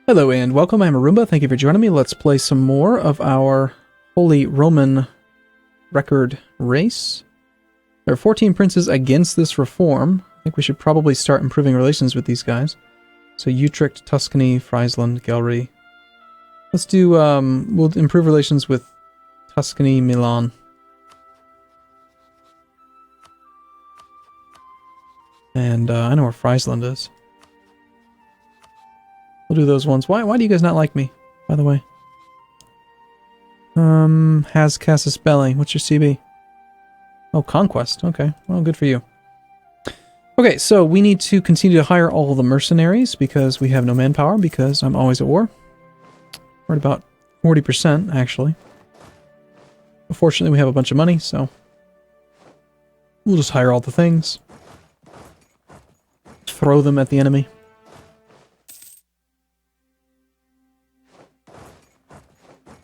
Hello and welcome, I'm Arumba, thank you for joining me. Let's play some more of our Holy Roman record race. There are 14 princes against this reform. I think we should probably start improving relations with these guys. So Utrecht, Tuscany, Friesland, Gelre. Let's do, we'll improve relations with Tuscany, Milan. And I know where Friesland is. We'll do those ones. Why do you guys not like me, by the way? Has Casus Belli. What's your CB? Oh, Conquest. Okay. Well, good for you. Okay, so we need to continue to hire all the mercenaries because we have no manpower because I'm always at war. We're at about 40%, actually. But fortunately, we have a bunch of money, so we'll just hire all the things. Throw them at the enemy.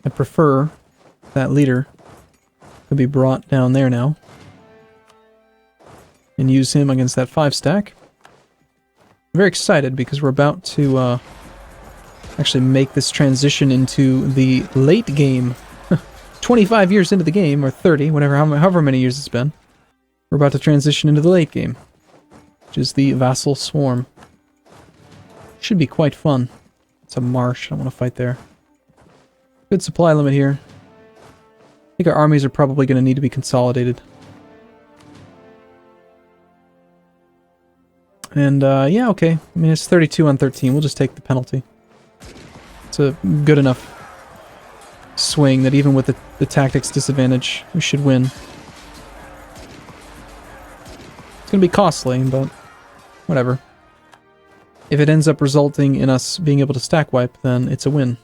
I prefer that leader could be brought down there now and use him against that 5-stack. I'm very excited because we're about to actually make this transition into the late game. 25 years into the game, or 30, whatever, however many years it's been. We're about to transition into the late game, which is the Vassal Swarm. Should be quite fun. It's a marsh, I don't want to fight there. Good supply limit here. I think our armies are probably going to need to be consolidated. And, yeah, okay. I mean, it's 32 on 13. We'll just take the penalty. It's a good enough swing that even with the tactics disadvantage, we should win. It's going to be costly, but whatever. If it ends up resulting in us being able to stack wipe, then it's a win.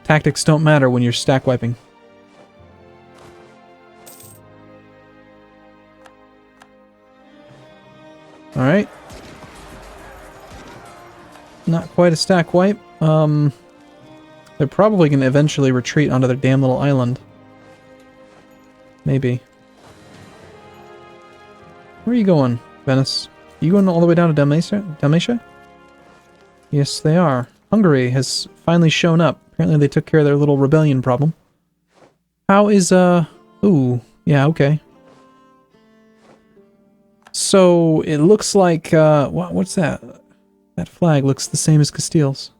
Tactics don't matter when you're stack wiping. Alright. Not quite a stack wipe. They're probably going to eventually retreat onto their damn little island. Maybe. Where are you going, Venice? Are you going all the way down to Dalmatia? Yes, they are. Hungary has finally shown up. Apparently they took care of their little rebellion problem. How is, ooh, yeah, okay. So, it looks like, what's that? That flag looks the same as Castile's.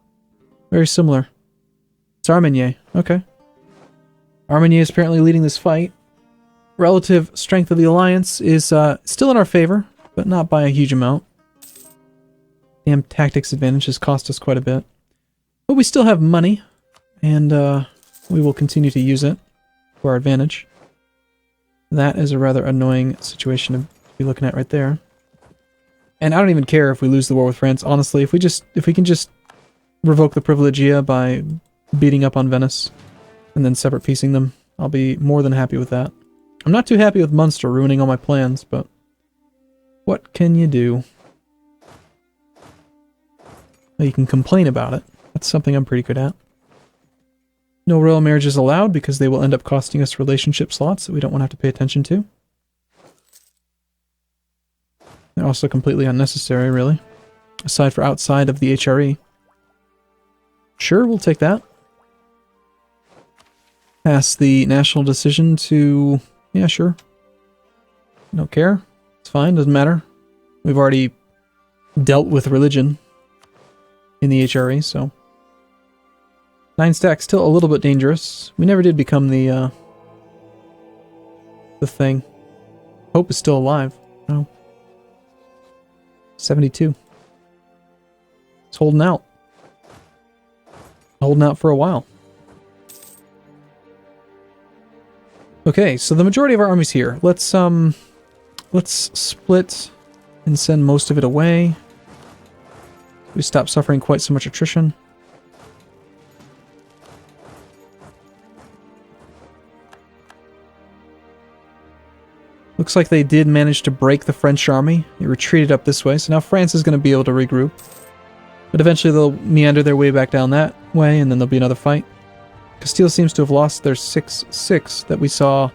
Very similar. It's Armagnac, okay. Armagnac is apparently leading this fight. Relative strength of the alliance is, still in our favor, but not by a huge amount. Damn tactics advantage has cost us quite a bit. But we still have money. And we will continue to use it for our advantage. That is a rather annoying situation to be looking at right there. And I don't even care if we lose the war with France. Honestly, if we can just revoke the privilegia by beating up on Venice and then separate piecing them, I'll be more than happy with that. I'm not too happy with Munster ruining all my plans, but what can you do? Well, you can complain about it. That's something I'm pretty good at. No royal marriages allowed because they will end up costing us relationship slots that we don't want to have to pay attention to. They're also completely unnecessary, really. Aside for outside of the HRE. Sure, we'll take that. Pass the national decision to... Yeah, sure. Don't care. It's fine, doesn't matter. We've already dealt with religion in the HRE, so... 9-stack still a little bit dangerous. We never did become the thing. Hope is still alive. No. 72. It's holding out. Holding out for a while. Okay, so the majority of our army's here. Let's split and send most of it away. We stop suffering quite so much attrition. Looks like they did manage to break the French army. They retreated up this way, so now France is going to be able to regroup. But eventually they'll meander their way back down that way, and then there'll be another fight. Castile seems to have lost their 6-6 that we saw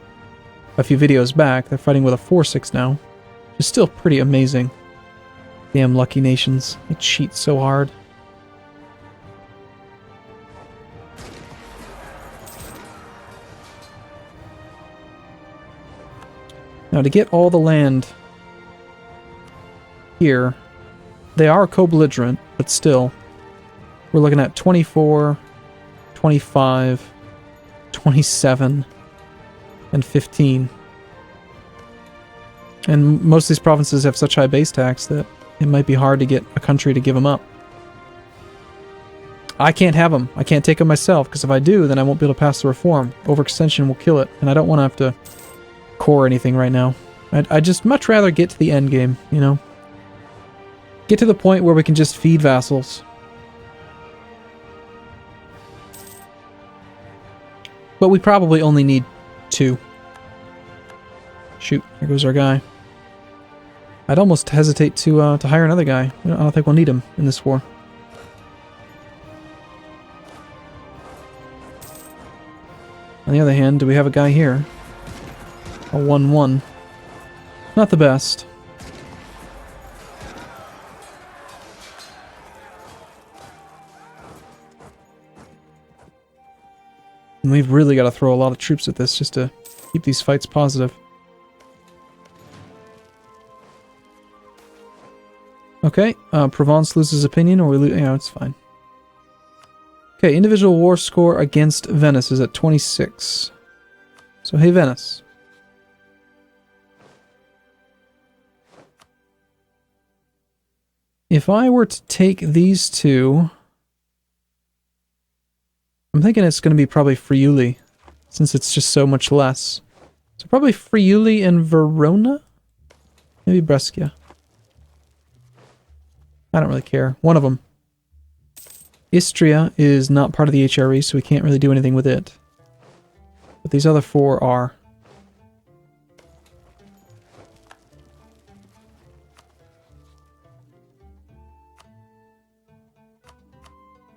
a few videos back. They're fighting with a 4-6 now. It's still pretty amazing. Damn lucky nations. They cheat so hard. Now to get all the land here, they are co-belligerent, but still, we're looking at 24, 25, 27, and 15. And most of these provinces have such high base tax that it might be hard to get a country to give them up. I can't have them. I can't take them myself, because if I do, then I won't be able to pass the reform. Overextension will kill it, and I don't want to have to core anything right now. I'd just much rather get to the end game, you know? Get to the point where we can just feed vassals. But we probably only need 2. Shoot, here goes our guy. I'd almost hesitate to hire another guy. I don't think we'll need him in this war. On the other hand, do we have a guy here? A 1-1. Not the best. And we've really got to throw a lot of troops at this just to keep these fights positive. Okay, Provence loses opinion, or we lose... Yeah, it's fine. Okay, individual war score against Venice is at 26. So, hey, Venice. If I were to take these two... I'm thinking it's going to be probably Friuli, since it's just so much less. So probably Friuli and Verona? Maybe Brescia. I don't really care. One of them. Istria is not part of the HRE, so we can't really do anything with it. But these other 4 are.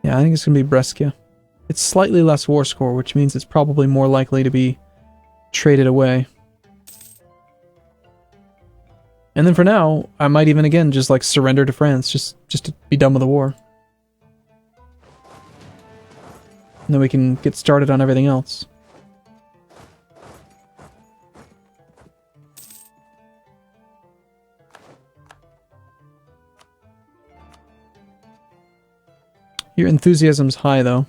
Yeah, I think it's going to be Brescia. It's slightly less war score, which means it's probably more likely to be traded away. And then for now, I might even again just like surrender to France, just to be done with the war. And then we can get started on everything else. Your enthusiasm's high, though.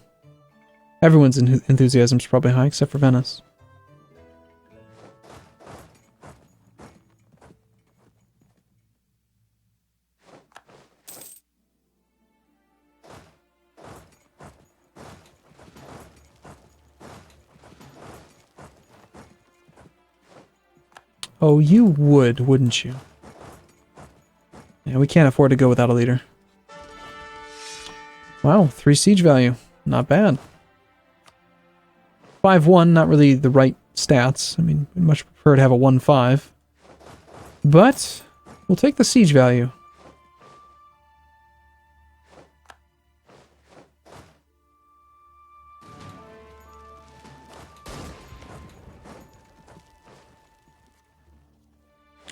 Everyone's enthusiasm's probably high, except for Venice. Oh, you would, wouldn't you? Yeah, we can't afford to go without a leader. Wow, 3 siege value. Not bad. 5-1, not really the right stats. I mean, we'd much prefer to have a 1-5. But, we'll take the siege value.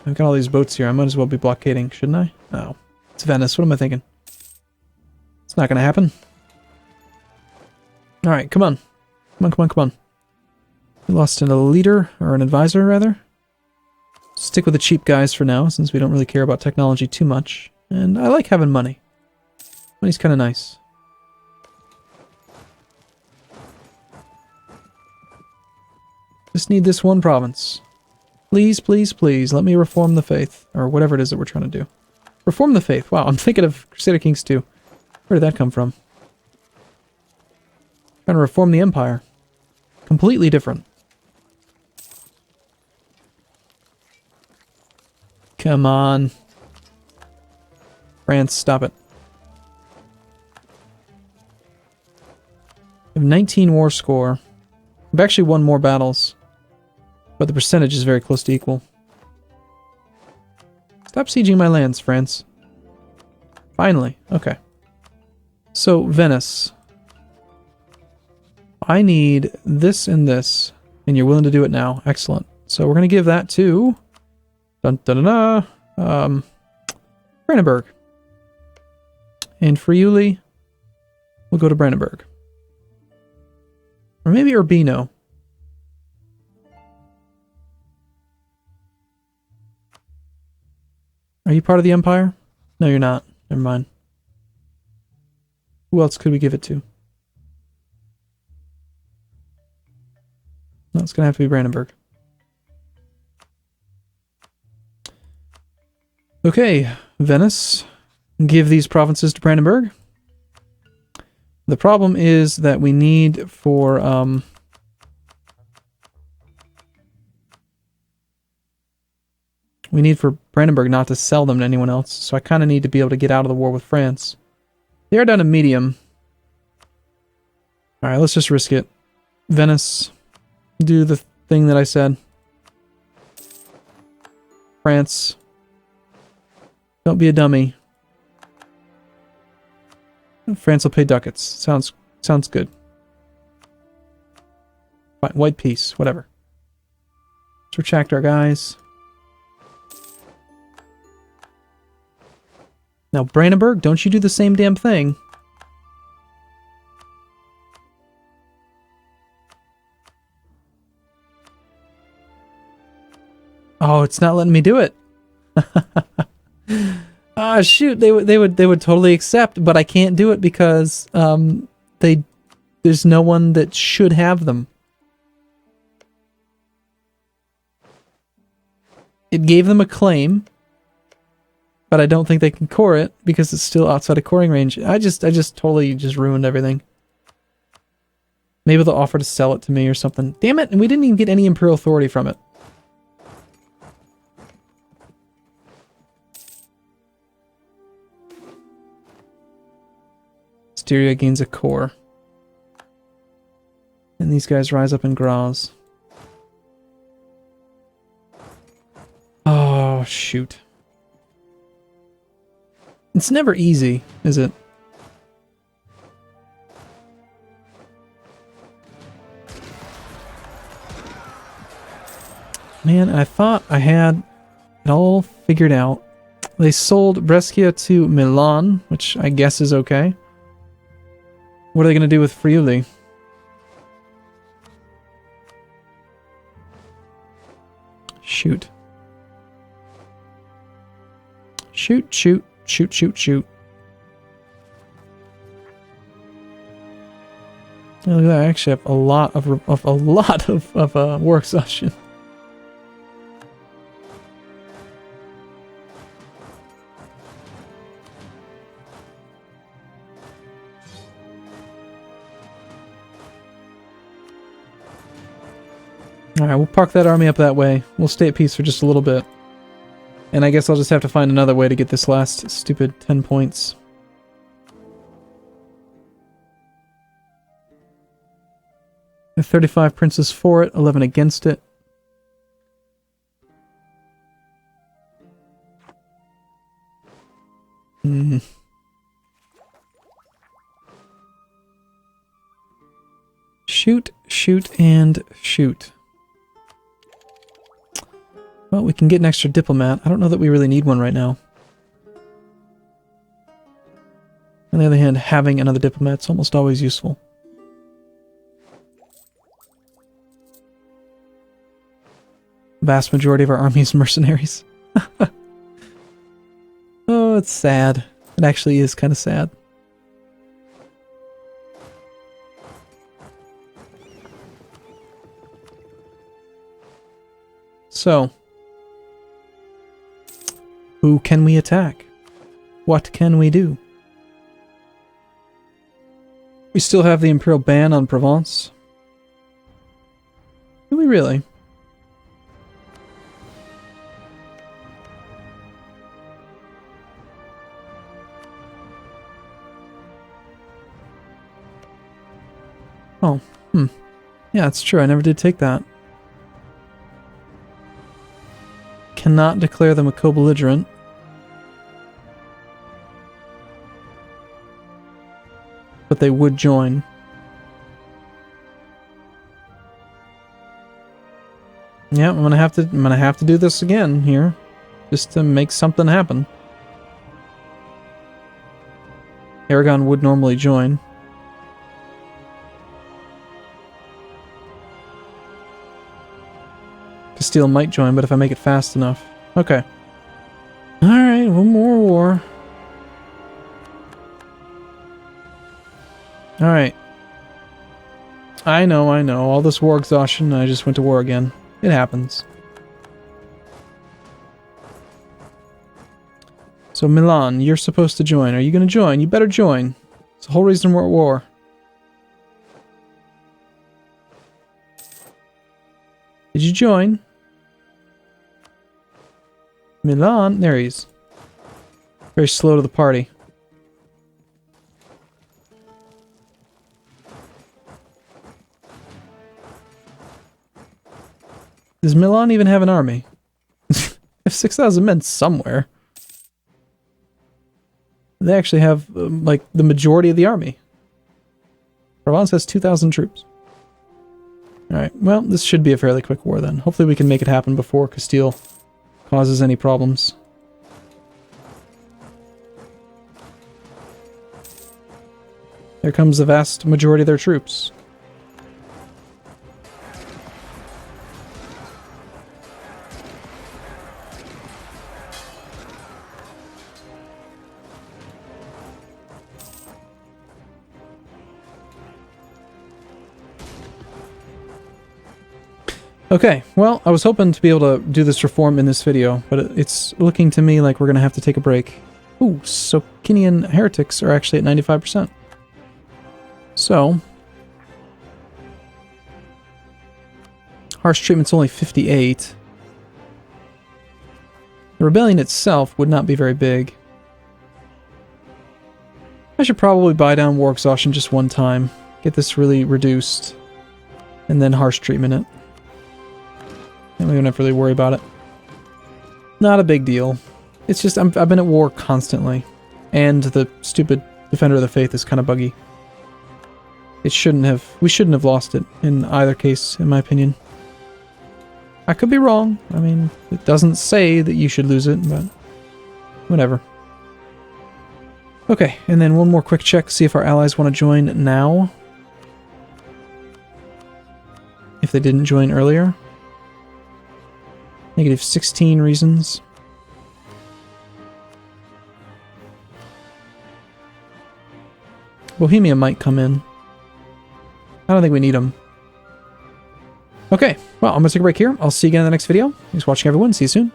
I've got all these boats here. I might as well be blockading, shouldn't I? No. It's Venice. What am I thinking? It's not going to happen. Alright, come on. Come on, come on, come on. We lost a leader, or an advisor, rather. Stick with the cheap guys for now, since we don't really care about technology too much. And I like having money. Money's kind of nice. Just need this one province. Please, please, please, let me reform the faith. Or whatever it is that we're trying to do. Reform the faith. Wow, I'm thinking of Crusader Kings 2. Where did that come from? Trying to reform the empire. Completely different. Come on. France, stop it. We have 19 war score. We've actually won more battles. But the percentage is very close to equal. Stop sieging my lands, France. Finally. Okay. So, Venice. I need this and this. And you're willing to do it now. Excellent. So we're going to give that to... Dun, dun, dun, dun, Brandenburg. And Friuli, we'll go to Brandenburg. Or maybe Urbino. Are you part of the Empire? No, you're not. Never mind. Who else could we give it to? No, it's going to have to be Brandenburg. Okay, Venice. Give these provinces to Brandenburg. The problem is that we need for... we need for Brandenburg not to sell them to anyone else, so I kind of need to be able to get out of the war with France. They are down to medium. Alright, let's just risk it. Venice, do the thing that I said. France, don't be a dummy. France will pay ducats. Sounds good. Fine, white peace, whatever. Let's retract our guys. Now, Brandenburg, don't you do the same damn thing. Oh, it's not letting me do it. Ah, shoot, they would totally accept, but I can't do it because there's no one that should have them. It gave them a claim, but I don't think they can core it because it's still outside of coring range. I just totally ruined everything. Maybe they'll offer to sell it to me or something. Damn it, and we didn't even get any imperial authority from it. Styria gains a core. And these guys rise up in Graz. Oh, shoot. It's never easy, is it? Man, I thought I had it all figured out. They sold Brescia to Milan, which I guess is okay. What are they going to do with Friuli? Shoot. Shoot, shoot, shoot, shoot, shoot. Oh, look at that, I actually have a lot of war exhaustion. Alright, we'll park that army up that way. We'll stay at peace for just a little bit. And I guess I'll just have to find another way to get this last stupid 10 points. I have 35 princes for it, 11 against it. Shoot, shoot, and shoot. Well, we can get an extra diplomat. I don't know that we really need one right now. On the other hand, having another diplomat's almost always useful. Vast majority of our army is mercenaries. Oh, it's sad. It actually is kind of sad. So, who can we attack? What can we do? We still have the imperial ban on Provence. Do we really? Oh, yeah, it's true. I never did take that. Cannot declare them a co-belligerent. but they would join. Yeah, I'm gonna have to do this again here, just to make something happen. Aragon would normally join. Castile might join, but if I make it fast enough. Okay. Alright, one more war. Alright. I know. All this war exhaustion, I just went to war again. It happens. So Milan, you're supposed to join. Are you going to join? You better join. It's the whole reason we're at war. Did you join? Milan, there he is. Very slow to the party. Does Milan even have an army? Have 6,000 men somewhere. They actually have, like, the majority of the army. Provence has 2,000 troops. Alright, well, this should be a fairly quick war then. Hopefully we can make it happen before Castile causes any problems. There comes the vast majority of their troops. Okay, well, I was hoping to be able to do this reform in this video, but it's looking to me like we're going to have to take a break. Ooh, Socinian heretics are actually at 95%. So, harsh treatment's only 58. The rebellion itself would not be very big. I should probably buy down war exhaustion just one time, get this really reduced, and then harsh treatment it. And we don't have to really worry about it. Not a big deal. It's just I've been at war constantly, and the stupid Defender of the Faith is kind of buggy. We shouldn't have lost it in either case, in my opinion. I could be wrong. I mean, it doesn't say that you should lose it, but whatever. Okay, and then one more quick check, see if our allies want to join now. If they didn't join earlier. Negative 16 reasons. Bohemia might come in. I don't think we need them. Okay, well, I'm going to take a break here. I'll see you again in the next video. Thanks for watching, everyone. See you soon.